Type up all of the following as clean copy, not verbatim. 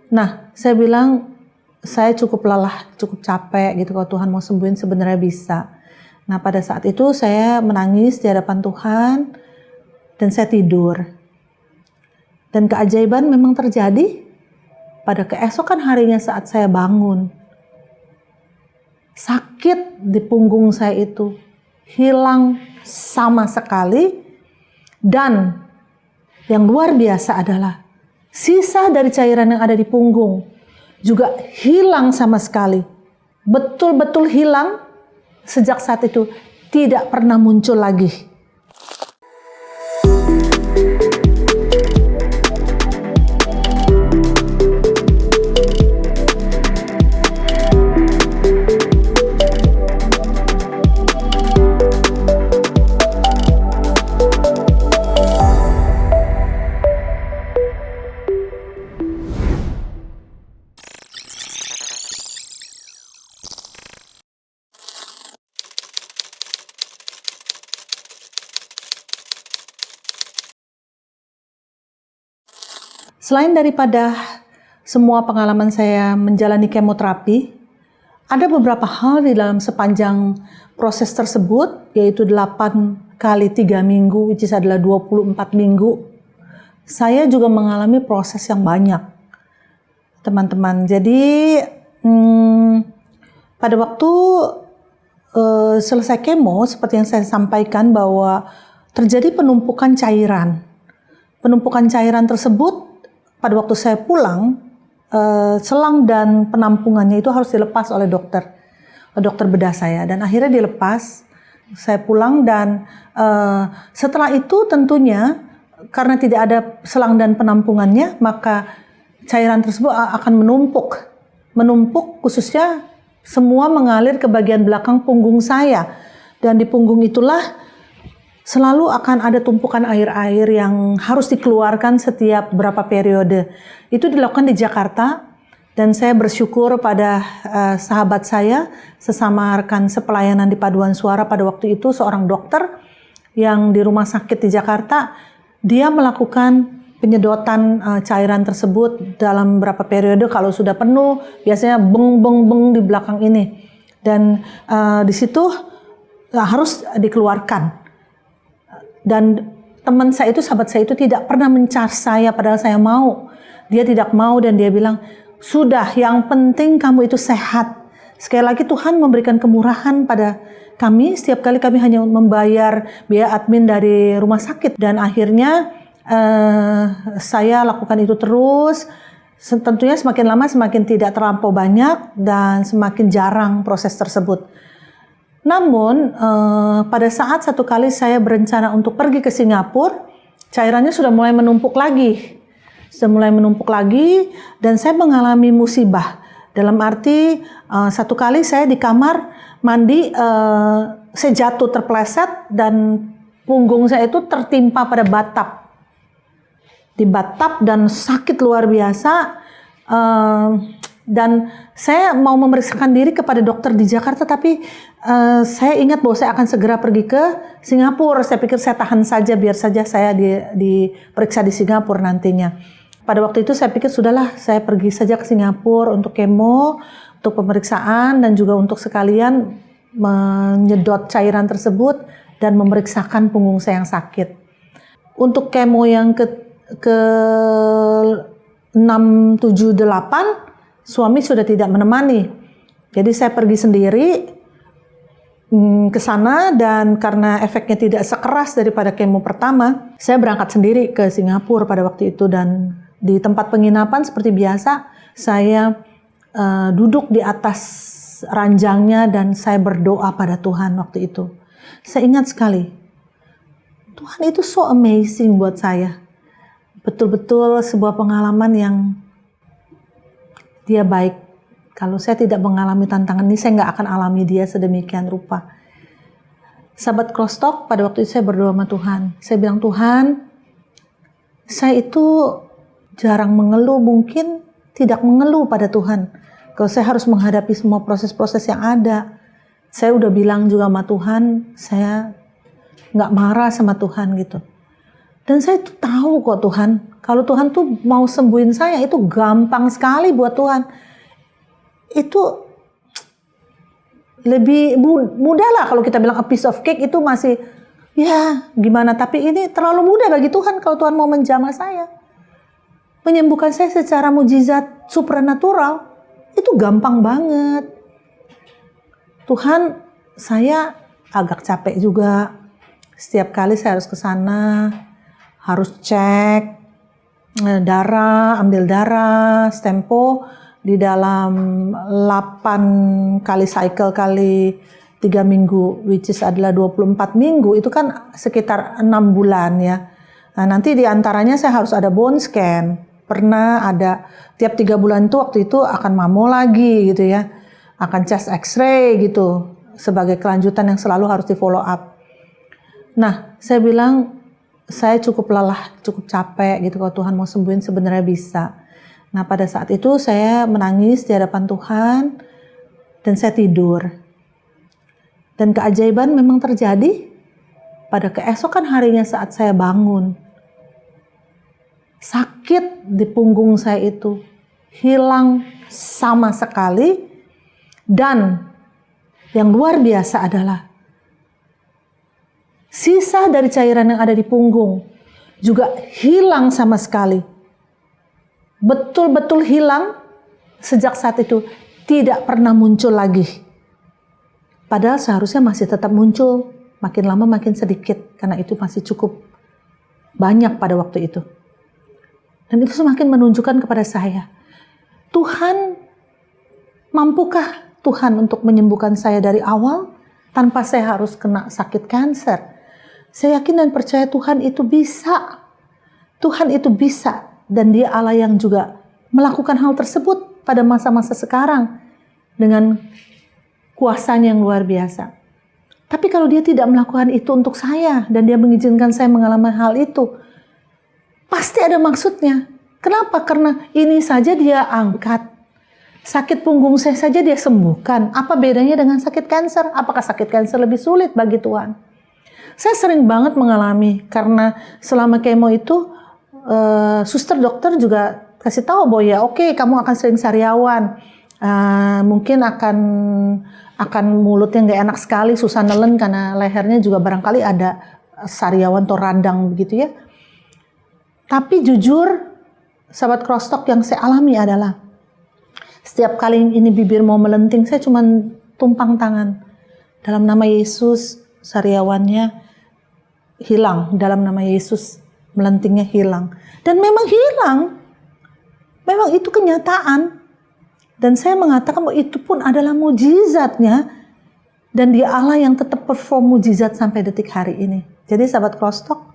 Nah, saya bilang, saya cukup lelah, cukup capek gitu. Kalau Tuhan mau sembuhin sebenarnya bisa. Nah, pada saat itu saya menangis di hadapan Tuhan dan saya tidur. Dan keajaiban memang terjadi pada keesokan harinya saat saya bangun. Sakit di punggung saya itu hilang sama sekali, dan yang luar biasa adalah sisa dari cairan yang ada di punggung juga hilang sama sekali. Betul-betul hilang, sejak saat itu tidak pernah muncul lagi. Selain daripada semua pengalaman saya menjalani kemoterapi, ada beberapa hal di dalam sepanjang proses tersebut, yaitu 8 kali 3 minggu, which is adalah 24 minggu. Saya juga mengalami proses yang banyak, teman-teman. Jadi, pada waktu selesai kemo, seperti yang saya sampaikan bahwa terjadi penumpukan cairan. Penumpukan cairan tersebut, pada waktu saya pulang, selang dan penampungannya itu harus dilepas oleh dokter bedah saya, dan akhirnya dilepas. Saya pulang dan setelah itu tentunya karena tidak ada selang dan penampungannya, maka cairan tersebut akan menumpuk khususnya semua mengalir ke bagian belakang punggung saya, dan di punggung itulah selalu akan ada tumpukan air-air yang harus dikeluarkan setiap berapa periode. Itu dilakukan di Jakarta, dan saya bersyukur pada sahabat saya, sesama rekan sepelayanan di Paduan Suara pada waktu itu, seorang dokter yang di rumah sakit di Jakarta. Dia melakukan penyedotan cairan tersebut dalam beberapa periode. Kalau sudah penuh, biasanya beng di belakang ini. Dan di situ harus dikeluarkan. Dan teman saya itu, sahabat saya itu tidak pernah men-charge saya padahal saya mau. Dia tidak mau dan dia bilang, sudah, yang penting kamu itu sehat. Sekali lagi Tuhan memberikan kemurahan pada kami. Setiap kali kami hanya membayar biaya admin dari rumah sakit. Dan akhirnya saya lakukan itu terus. Tentunya semakin lama semakin tidak terlampau banyak dan semakin jarang proses tersebut. Namun pada saat satu kali saya berencana untuk pergi ke Singapura, cairannya sudah mulai menumpuk lagi. Dan saya mengalami musibah. Dalam arti satu kali saya di kamar mandi, saya jatuh terpleset dan punggung saya itu tertimpa pada batap. Di batap dan sakit luar biasa. Dan saya mau memeriksakan diri kepada dokter di Jakarta, tapi saya ingat bahwa saya akan segera pergi ke Singapura. Saya pikir saya tahan saja, biar saja saya diperiksa di Singapura nantinya. Pada waktu itu saya pikir sudahlah, saya pergi saja ke Singapura untuk kemo, untuk pemeriksaan, dan juga untuk sekalian menyedot cairan tersebut dan memeriksakan punggung saya yang sakit. Untuk kemo yang ke 6, 7, 8, suami sudah tidak menemani. Jadi saya pergi sendiri ke sana, dan karena efeknya tidak sekeras daripada kemo pertama, saya berangkat sendiri ke Singapura pada waktu itu. Dan di tempat penginapan seperti biasa, saya duduk di atas ranjangnya dan saya berdoa pada Tuhan waktu itu. Saya ingat sekali, Tuhan itu so amazing buat saya. Betul-betul sebuah pengalaman yang Dia baik. Kalau saya tidak mengalami tantangan ini, saya nggak akan alami Dia sedemikian rupa. Sahabat Crosstalk, pada waktu itu saya berdoa sama Tuhan. Saya bilang, Tuhan, saya itu jarang mengeluh, mungkin tidak mengeluh pada Tuhan. Kalau saya harus menghadapi semua proses-proses yang ada. Saya udah bilang juga sama Tuhan, saya nggak marah sama Tuhan gitu. Dan saya tuh tahu kok Tuhan, Kalau Tuhan tuh mau sembuhin saya, itu gampang sekali buat Tuhan. Itu lebih mudah lah kalau kita bilang a piece of cake itu masih ya gimana. Tapi ini terlalu mudah bagi Tuhan kalau Tuhan mau menjamah saya. Menyembuhkan saya secara mujizat supranatural. Itu gampang banget. Tuhan, saya agak capek juga. Setiap kali saya harus ke sana, harus cek darah, ambil darah, stempo di dalam 8 kali cycle kali 3 minggu, which is adalah 24 minggu, itu kan sekitar 6 bulan ya. Nah, nanti diantaranya saya harus ada bone scan, pernah ada tiap 3 bulan tuh waktu itu akan mammo lagi gitu ya, akan chest x-ray gitu, sebagai kelanjutan yang selalu harus di follow up. Nah, saya bilang, saya cukup lelah, cukup capek gitu, kalau Tuhan mau sembuhin sebenarnya bisa. Nah, pada saat itu saya menangis di hadapan Tuhan dan saya tidur. Dan keajaiban memang terjadi pada keesokan harinya saat saya bangun. Sakit di punggung saya itu hilang sama sekali, dan yang luar biasa adalah sisa dari cairan yang ada di punggung juga hilang sama sekali. Betul-betul hilang. Sejak saat itu tidak pernah muncul lagi. Padahal seharusnya masih tetap muncul. Makin lama makin sedikit. Karena itu masih cukup banyak pada waktu itu. Dan itu semakin menunjukkan kepada saya, Tuhan, mampukah Tuhan untuk menyembuhkan saya dari awal tanpa saya harus kena sakit kanker? Saya yakin dan percaya Tuhan itu bisa. Tuhan itu bisa. Dan Dia Allah yang juga melakukan hal tersebut pada masa-masa sekarang dengan kuasanya yang luar biasa. Tapi kalau Dia tidak melakukan itu untuk saya dan Dia mengizinkan saya mengalami hal itu, pasti ada maksudnya. Kenapa? Karena ini saja Dia angkat. Sakit punggung saya saja Dia sembuhkan. Apa bedanya dengan sakit kanker? Apakah sakit kanker lebih sulit bagi Tuhan? Saya sering banget mengalami, karena selama kemo itu suster dokter juga kasih tahu bahwa ya oke, kamu akan sering sariawan, mungkin akan mulutnya nggak enak sekali, susah nelen karena lehernya juga barangkali ada sariawan atau radang begitu ya. Tapi jujur, sahabat Crosstalk, yang saya alami adalah setiap kali ini bibir mau melenting, saya cuma tumpang tangan dalam nama Yesus, sariawannya hilang, dalam nama Yesus melentingnya hilang. Dan memang hilang. Memang itu kenyataan. Dan saya mengatakan bahwa itu pun adalah mujizatnya. Dan Dia Allah yang tetap perform mujizat sampai detik hari ini. Jadi sahabat Crosstalk,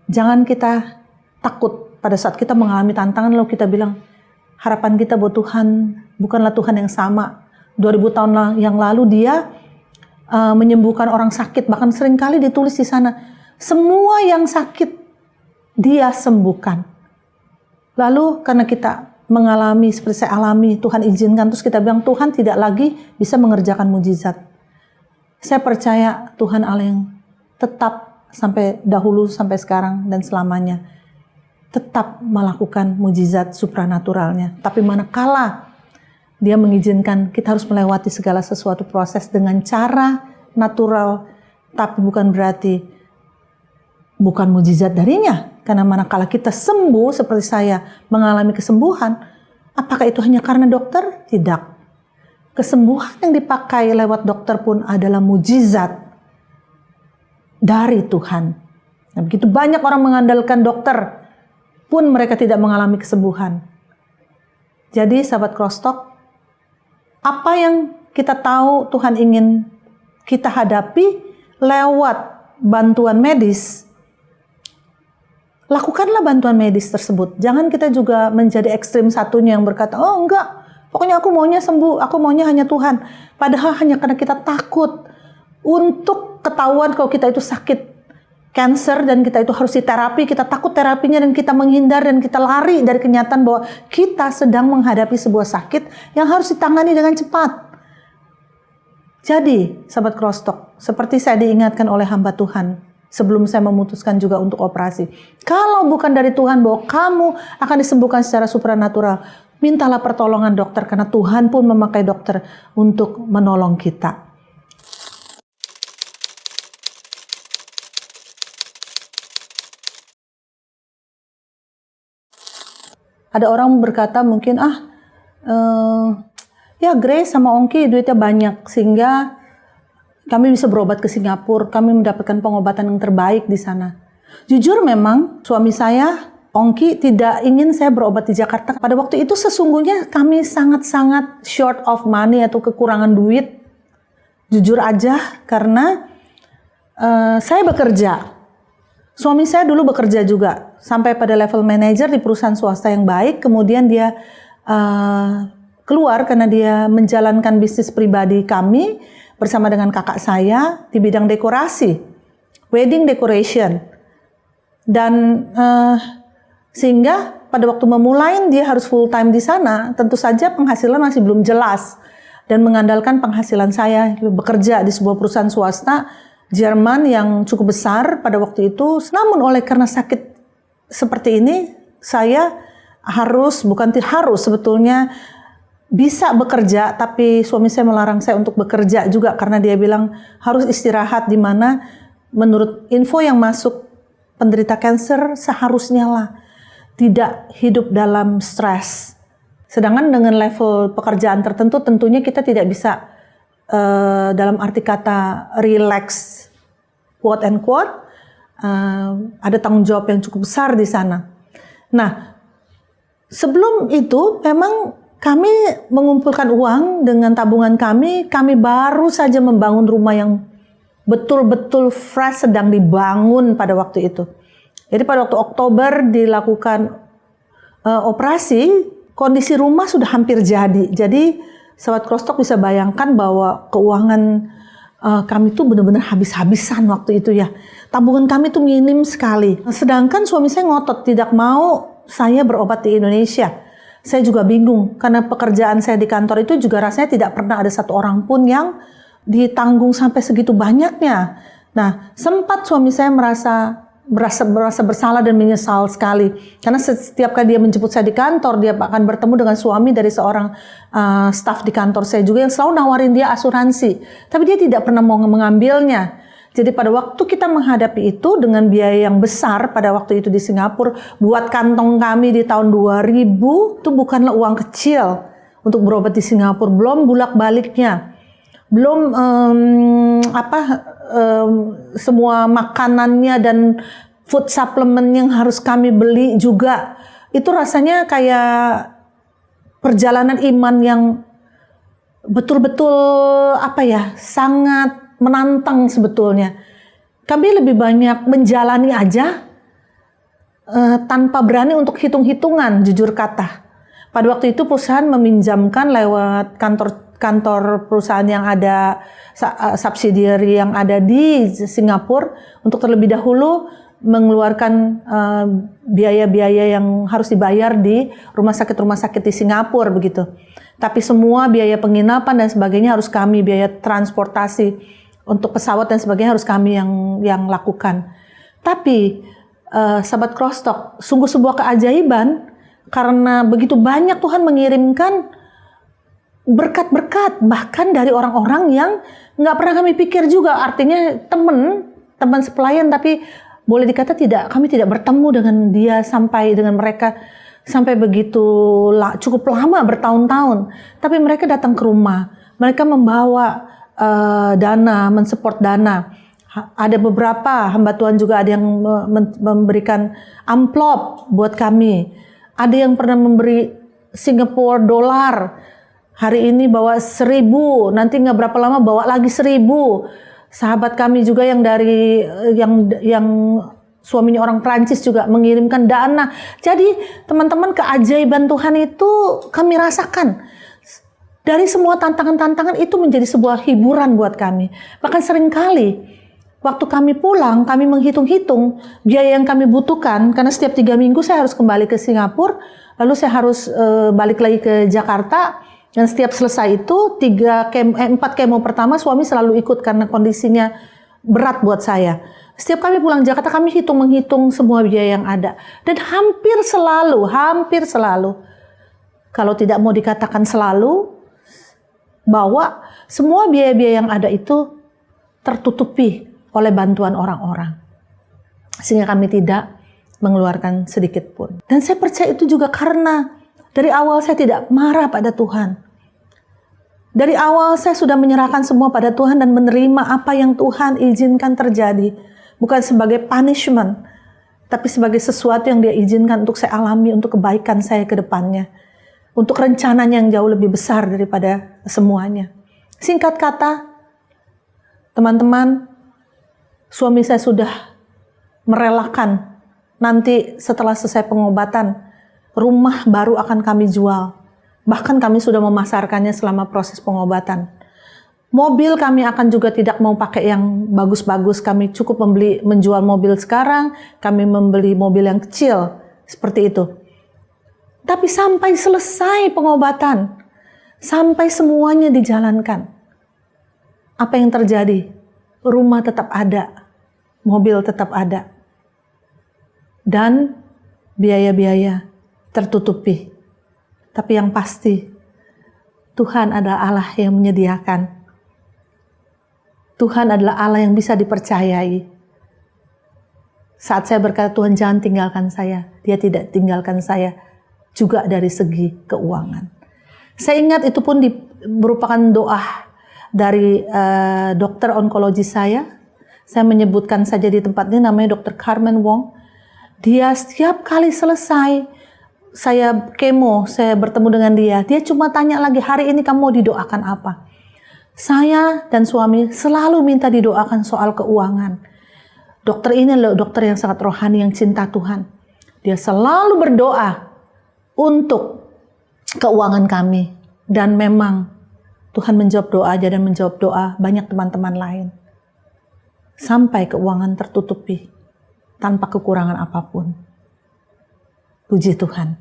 jangan kita takut pada saat kita mengalami tantangan lalu kita bilang, harapan kita bahwa Tuhan bukanlah Tuhan yang sama. 2000 tahun yang lalu Dia menyembuhkan orang sakit. Bahkan seringkali ditulis di sana, semua yang sakit Dia sembuhkan. Lalu karena kita mengalami seperti saya alami, Tuhan izinkan, terus kita bilang Tuhan tidak lagi bisa mengerjakan mujizat. Saya percaya Tuhan Allah yang tetap sampai dahulu, sampai sekarang dan selamanya tetap melakukan mujizat supranaturalnya. Tapi manakala Dia mengizinkan kita harus melewati segala sesuatu proses dengan cara natural, tapi bukan berarti bukan mujizat darinya. Karena manakala kita sembuh seperti saya mengalami kesembuhan, apakah itu hanya karena dokter? Tidak. Kesembuhan yang dipakai lewat dokter pun adalah mujizat dari Tuhan. Nah, begitu banyak orang mengandalkan dokter, pun mereka tidak mengalami kesembuhan. Jadi sahabat Crosstalk, apa yang kita tahu Tuhan ingin kita hadapi lewat bantuan medis, lakukanlah bantuan medis tersebut. Jangan kita juga menjadi ekstrim satunya yang berkata, oh enggak, pokoknya aku maunya sembuh, aku maunya hanya Tuhan. Padahal hanya karena kita takut untuk ketahuan kalau kita itu sakit kanker dan kita itu harus diterapi, kita takut terapinya dan kita menghindar dan kita lari dari kenyataan bahwa kita sedang menghadapi sebuah sakit yang harus ditangani dengan cepat. Jadi, sahabat Crosstalk, seperti saya diingatkan oleh hamba Tuhan sebelum saya memutuskan juga untuk operasi. Kalau bukan dari Tuhan bahwa kamu akan disembuhkan secara supranatural, mintalah pertolongan dokter, karena Tuhan pun memakai dokter untuk menolong kita. Ada orang berkata mungkin, ya Grace sama Ongki duitnya banyak sehingga kami bisa berobat ke Singapura, kami mendapatkan pengobatan yang terbaik di sana. Jujur memang suami saya, Ongki, tidak ingin saya berobat di Jakarta. Pada waktu itu sesungguhnya kami sangat-sangat short of money atau kekurangan duit. Jujur aja, karena saya bekerja. Suami saya dulu bekerja juga, sampai pada level manager di perusahaan swasta yang baik. Kemudian dia keluar karena dia menjalankan bisnis pribadi kami bersama dengan kakak saya di bidang dekorasi, wedding decoration. Dan sehingga pada waktu memulai dia harus full time di sana, tentu saja penghasilan masih belum jelas. Dan mengandalkan penghasilan saya bekerja di sebuah perusahaan swasta Jerman yang cukup besar pada waktu itu. Namun karena sakit seperti ini, saya sebetulnya bisa bekerja, tapi suami saya melarang saya untuk bekerja juga karena dia bilang harus istirahat, di mana menurut info yang masuk, penderita kanker seharusnya lah tidak hidup dalam stres. Sedangkan dengan level pekerjaan tertentu tentunya kita tidak bisa dalam arti kata relax, quote and quote, ada tanggung jawab yang cukup besar di sana. Nah, sebelum itu memang kami mengumpulkan uang dengan tabungan kami baru saja membangun rumah yang betul-betul fresh, sedang dibangun pada waktu itu. Jadi pada waktu Oktober dilakukan operasi, kondisi rumah sudah hampir jadi. Jadi Sahabat Crosstalk bisa bayangkan bahwa keuangan kami tuh benar-benar habis-habisan waktu itu ya. Tabungan kami tuh minim sekali. Sedangkan suami saya ngotot tidak mau saya berobat di Indonesia. Saya juga bingung karena pekerjaan saya di kantor itu juga rasanya tidak pernah ada satu orang pun yang ditanggung sampai segitu banyaknya. Nah, sempat suami saya merasa bersalah dan menyesal sekali karena setiap kali dia menjemput saya di kantor, dia akan bertemu dengan suami dari seorang staf di kantor saya juga yang selalu nawarin dia asuransi, tapi dia tidak pernah mau mengambilnya. Jadi pada waktu kita menghadapi itu dengan biaya yang besar pada waktu itu di Singapura, buat kantong kami di tahun 2000 itu bukanlah uang kecil untuk berobat di Singapura, belum bulak-baliknya, belum semua makanannya dan food supplement yang harus kami beli juga. Itu rasanya kayak perjalanan iman yang betul-betul sangat menantang sebetulnya. Kami lebih banyak menjalani aja tanpa berani untuk hitung-hitungan, jujur kata. Pada waktu itu perusahaan meminjamkan lewat kantor perusahaan yang ada subsidiary yang ada di Singapura untuk terlebih dahulu mengeluarkan biaya-biaya yang harus dibayar di rumah sakit di Singapura begitu. Tapi semua biaya penginapan dan sebagainya harus kami, biaya transportasi untuk pesawat dan sebagainya harus kami yang lakukan. Tapi sahabat Crosstalk, sungguh sebuah keajaiban karena begitu banyak Tuhan mengirimkan berkat-berkat bahkan dari orang-orang yang nggak pernah kami pikir juga, artinya teman sepelayan, tapi boleh dikata kami tidak bertemu dengan dia dengan mereka sampai begitu cukup lama, bertahun-tahun. Tapi mereka datang ke rumah, mereka membawa dana, mensupport dana. Ada beberapa hamba Tuhan juga ada yang memberikan amplop buat kami. Ada yang pernah memberi Singapore dollar. Hari ini bawa 1.000, nanti nggak berapa lama bawa lagi 1.000. Sahabat kami juga yang dari yang suaminya orang Prancis juga mengirimkan dana. Jadi teman-teman, keajaiban Tuhan itu kami rasakan. Dari semua tantangan-tantangan itu menjadi sebuah hiburan buat kami. Bahkan seringkali waktu kami pulang, kami menghitung-hitung biaya yang kami butuhkan. Karena setiap 3 minggu saya harus kembali ke Singapura, lalu saya harus balik lagi ke Jakarta. Dan setiap selesai itu 4 kemo pertama suami selalu ikut karena kondisinya berat buat saya. Setiap kami pulang Jakarta, kami menghitung semua biaya yang ada. Dan hampir selalu, kalau tidak mau dikatakan selalu, bahwa semua biaya-biaya yang ada itu tertutupi oleh bantuan orang-orang. Sehingga kami tidak mengeluarkan sedikit pun. Dan saya percaya itu juga karena dari awal saya tidak marah pada Tuhan. Dari awal saya sudah menyerahkan semua pada Tuhan dan menerima apa yang Tuhan izinkan terjadi. Bukan sebagai punishment, tapi sebagai sesuatu yang Dia izinkan untuk saya alami, untuk kebaikan saya ke depannya. Untuk rencananya yang jauh lebih besar daripada semuanya. Singkat kata, teman-teman, suami saya sudah merelakan nanti setelah selesai pengobatan, rumah baru akan kami jual. Bahkan kami sudah memasarkannya selama proses pengobatan. Mobil kami akan juga tidak mau pakai yang bagus-bagus. Kami cukup menjual mobil sekarang, kami membeli mobil yang kecil, seperti itu. Tapi sampai selesai pengobatan, sampai semuanya dijalankan, apa yang terjadi? Rumah tetap ada, mobil tetap ada, dan biaya-biaya tertutupi. Tapi yang pasti, Tuhan adalah Allah yang menyediakan. Tuhan adalah Allah yang bisa dipercayai. Saat saya berkata, Tuhan jangan tinggalkan saya, Dia tidak tinggalkan saya juga dari segi keuangan. Saya ingat itu pun merupakan doa dari dokter onkologi saya. Saya menyebutkan saja di tempat ini, namanya Dr. Carmen Wong. Dia setiap kali selesai saya kemo, saya bertemu dengan dia cuma tanya lagi, hari ini kamu mau didoakan apa? Saya dan suami selalu minta didoakan soal keuangan. Dokter ini adalah dokter yang sangat rohani, yang cinta Tuhan. Dia selalu berdoa untuk keuangan kami. Dan memang Tuhan menjawab doa aja dan menjawab doa banyak teman-teman lain. Sampai keuangan tertutupi tanpa kekurangan apapun. Puji Tuhan.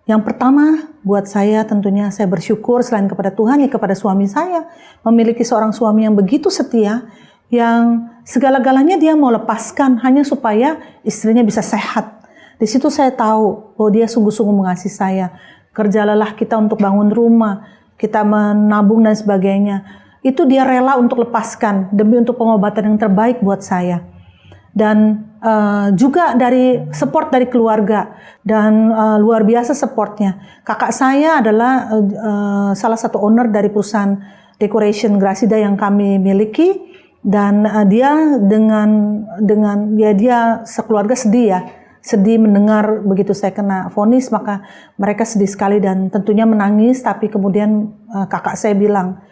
Yang pertama, buat saya tentunya saya bersyukur selain kepada Tuhan, ya kepada suami saya. Memiliki seorang suami yang begitu setia, yang segala-galanya dia mau lepaskan hanya supaya istrinya bisa sehat. Di situ saya tahu bahwa dia sungguh-sungguh mengasihi saya. Kerja lelah kita untuk bangun rumah, kita menabung dan sebagainya. Itu dia rela untuk lepaskan demi untuk pengobatan yang terbaik buat saya. Dan juga dari support dari keluarga dan luar biasa supportnya. Kakak saya adalah salah satu owner dari perusahaan decoration Gracida yang kami miliki, dan dia dia sekeluarga sedih mendengar begitu saya kena vonis, maka mereka sedih sekali dan tentunya menangis. Tapi kemudian kakak saya bilang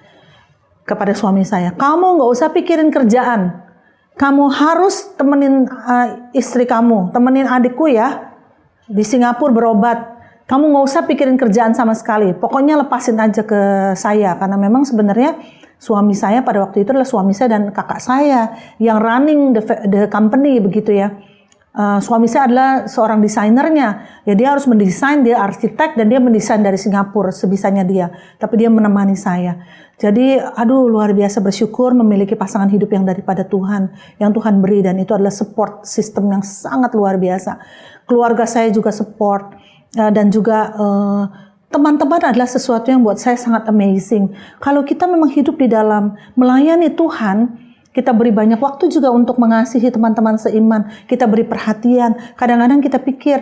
kepada suami saya, kamu nggak usah pikirin kerjaan. Kamu harus temenin istri kamu, temenin adikku ya, di Singapura berobat. Kamu nggak usah pikirin kerjaan sama sekali. Pokoknya lepasin aja ke saya. Karena memang sebenarnya suami saya pada waktu itu adalah suami saya dan kakak saya yang running the company begitu ya. Suami saya adalah seorang desainernya. Ya dia harus mendesain, dia arsitek dan dia mendesain dari Singapura sebisanya dia. Tapi dia menemani saya. Jadi luar biasa bersyukur memiliki pasangan hidup yang daripada Tuhan, yang Tuhan beri, dan itu adalah support system yang sangat luar biasa. Keluarga saya juga support, dan juga teman-teman adalah sesuatu yang buat saya sangat amazing. Kalau kita memang hidup di dalam melayani Tuhan, kita beri banyak waktu juga untuk mengasihi teman-teman seiman. Kita beri perhatian. Kadang-kadang kita pikir,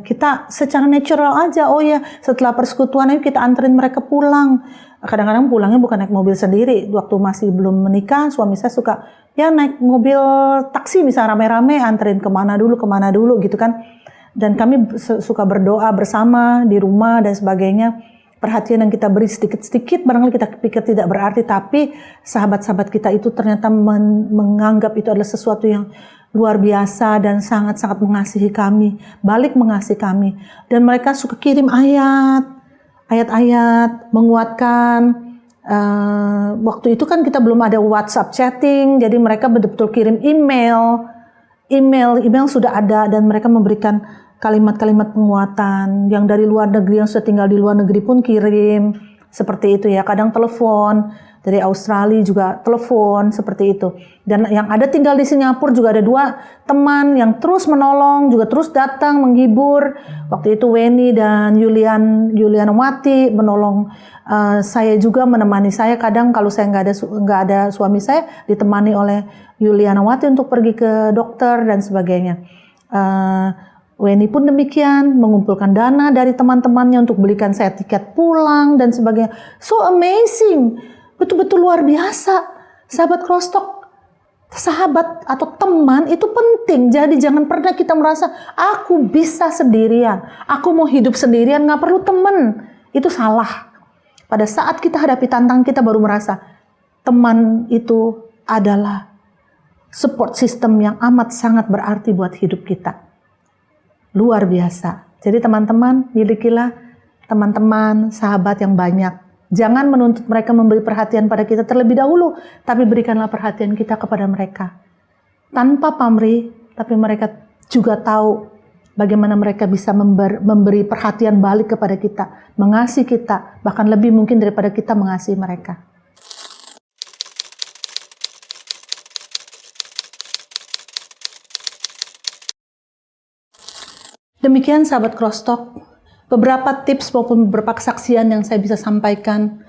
kita secara natural aja. Oh ya, setelah persekutuan ayo kita anterin mereka pulang. Kadang-kadang pulangnya bukan naik mobil sendiri. Waktu masih belum menikah, suami saya suka naik mobil taksi misalnya rame-rame, anterin kemana dulu gitu kan. Dan kami suka berdoa bersama di rumah dan sebagainya. Perhatian yang kita beri sedikit-sedikit barangkali kita pikir tidak berarti, tapi sahabat-sahabat kita itu ternyata menganggap itu adalah sesuatu yang luar biasa dan sangat-sangat mengasihi kami, balik mengasihi kami. Dan mereka suka kirim ayat-ayat menguatkan. Waktu itu kan kita belum ada WhatsApp chatting, jadi mereka betul-betul kirim email sudah ada, dan mereka memberikan kalimat-kalimat penguatan. Yang dari luar negeri, yang sudah tinggal di luar negeri pun kirim. Seperti itu ya, kadang telepon. Dari Australia juga telepon, seperti itu. Dan yang ada tinggal di Singapura juga ada 2 teman yang terus menolong, juga terus datang menghibur. Waktu itu Weni dan Yulianawati menolong saya juga, menemani saya. Kadang kalau saya nggak ada suami saya, ditemani oleh Yulianawati untuk pergi ke dokter dan sebagainya. Weni pun demikian, mengumpulkan dana dari teman-temannya untuk belikan saya tiket pulang dan sebagainya. So amazing. Betul-betul luar biasa. Sahabat Crosstalk, sahabat atau teman itu penting. Jadi jangan pernah kita merasa, aku bisa sendirian, aku mau hidup sendirian, gak perlu teman. Itu salah. Pada saat kita hadapi tantangan, kita baru merasa teman itu adalah support system yang amat sangat berarti buat hidup kita. Luar biasa. Jadi teman-teman, milikilah teman-teman, sahabat yang banyak. Jangan menuntut mereka memberi perhatian pada kita terlebih dahulu, tapi berikanlah perhatian kita kepada mereka. Tanpa pamrih, tapi mereka juga tahu bagaimana mereka bisa memberi perhatian balik kepada kita, mengasihi kita, bahkan lebih mungkin daripada kita mengasihi mereka. Demikian sahabat Crosstalk, beberapa tips maupun beberapa kesaksian yang saya bisa sampaikan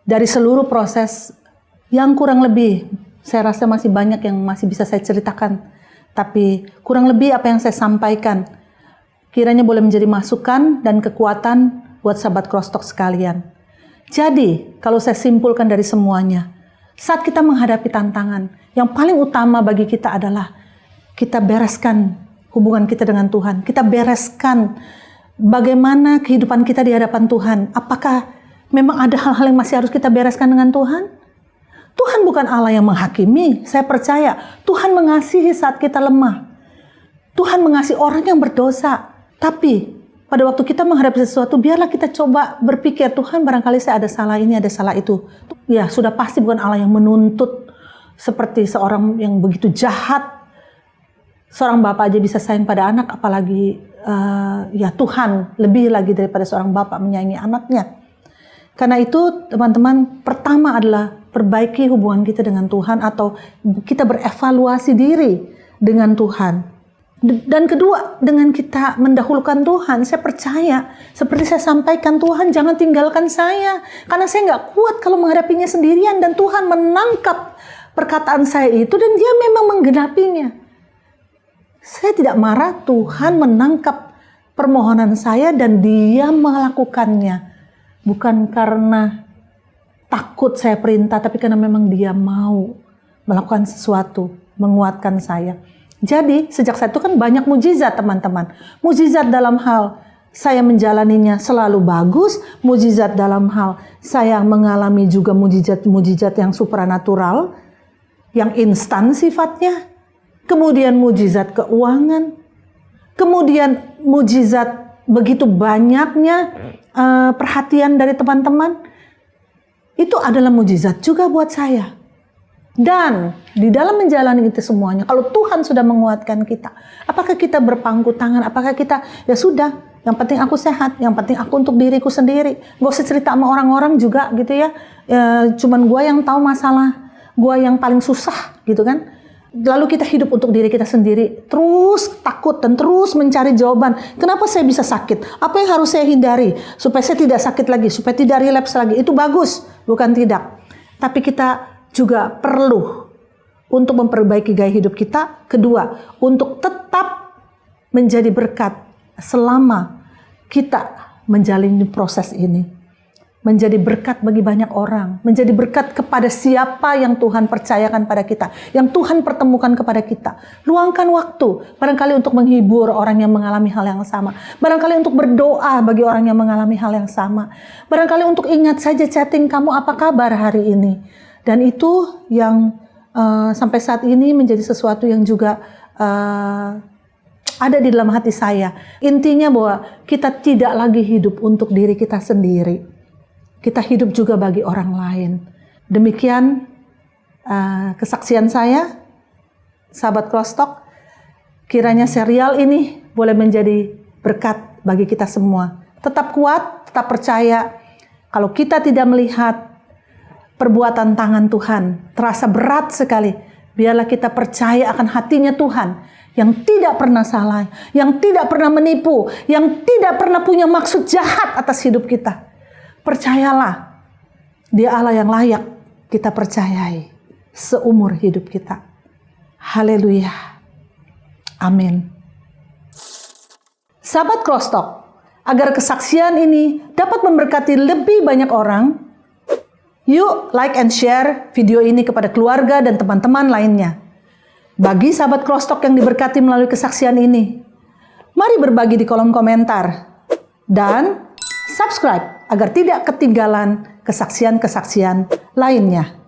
dari seluruh proses yang kurang lebih, saya rasa masih banyak yang masih bisa saya ceritakan. Tapi kurang lebih apa yang saya sampaikan kiranya boleh menjadi masukan dan kekuatan buat sahabat Crosstalk sekalian. Jadi kalau saya simpulkan dari semuanya, saat kita menghadapi tantangan, yang paling utama bagi kita adalah kita bereskan hubungan kita dengan Tuhan. Kita bereskan bagaimana kehidupan kita di hadapan Tuhan. Apakah memang ada hal-hal yang masih harus kita bereskan dengan Tuhan? Tuhan bukan Allah yang menghakimi. Saya percaya Tuhan mengasihi saat kita lemah. Tuhan mengasihi orang yang berdosa. Tapi pada waktu kita menghadapi sesuatu, biarlah kita coba berpikir, Tuhan barangkali saya ada salah ini, ada salah itu. Ya sudah pasti bukan Allah yang menuntut seperti seorang yang begitu jahat. Seorang bapak aja bisa sayang pada anak, apalagi ya Tuhan lebih lagi daripada seorang bapak menyayangi anaknya. Karena itu teman-teman, pertama adalah perbaiki hubungan kita dengan Tuhan, atau kita berevaluasi diri dengan Tuhan. Dan kedua, dengan kita mendahulukan Tuhan, saya percaya seperti saya sampaikan, Tuhan jangan tinggalkan saya, karena saya nggak kuat kalau menghadapinya sendirian, dan Tuhan menangkap perkataan saya itu dan Dia memang menggenapinya. Saya tidak marah, Tuhan menangkap permohonan saya dan Dia melakukannya. Bukan karena takut saya perintah, tapi karena memang Dia mau melakukan sesuatu, menguatkan saya. Jadi sejak saat itu kan banyak mujizat teman-teman. Mujizat dalam hal saya menjalaninya selalu bagus, mujizat dalam hal saya mengalami juga mujizat-mujizat yang supranatural, yang instan sifatnya. Kemudian mujizat keuangan, kemudian mujizat begitu banyaknya perhatian dari teman-teman. Itu adalah mujizat juga buat saya. Dan di dalam menjalani itu semuanya, kalau Tuhan sudah menguatkan kita, apakah kita berpangku tangan, apakah kita ya sudah, yang penting aku sehat, yang penting aku untuk diriku sendiri, gak usah cerita sama orang-orang juga gitu ya, cuman gue yang tahu masalah, gue yang paling susah gitu kan. Lalu kita hidup untuk diri kita sendiri, terus takut dan terus mencari jawaban. Kenapa saya bisa sakit? Apa yang harus saya hindari? Supaya saya tidak sakit lagi, supaya tidak relapse lagi. Itu bagus, bukan tidak. Tapi kita juga perlu untuk memperbaiki gaya hidup kita. Kedua, untuk tetap menjadi berkat selama kita menjalani proses ini. Menjadi berkat bagi banyak orang, menjadi berkat kepada siapa yang Tuhan percayakan pada kita, yang Tuhan pertemukan kepada kita. Luangkan waktu, barangkali untuk menghibur orang yang mengalami hal yang sama, barangkali untuk berdoa bagi orang yang mengalami hal yang sama, barangkali untuk ingat saja chatting kamu apa kabar hari ini. Dan itu yang sampai saat ini menjadi sesuatu yang juga ada di dalam hati saya. Intinya bahwa kita tidak lagi hidup untuk diri kita sendiri. Kita hidup juga bagi orang lain. Demikian kesaksian saya, sahabat Crosstalk. Kiranya serial ini boleh menjadi berkat bagi kita semua. Tetap kuat, tetap percaya. Kalau kita tidak melihat perbuatan tangan Tuhan, terasa berat sekali. Biarlah kita percaya akan hatinya Tuhan yang tidak pernah salah, yang tidak pernah menipu, yang tidak pernah punya maksud jahat atas hidup kita. Percayalah, Dia Allah yang layak kita percayai seumur hidup kita. Haleluya. Amin. Sahabat Crosstalk, agar kesaksian ini dapat memberkati lebih banyak orang, yuk like and share video ini kepada keluarga dan teman-teman lainnya. Bagi sahabat Crosstalk yang diberkati melalui kesaksian ini, mari berbagi di kolom komentar. Dan subscribe agar tidak ketinggalan kesaksian-kesaksian lainnya.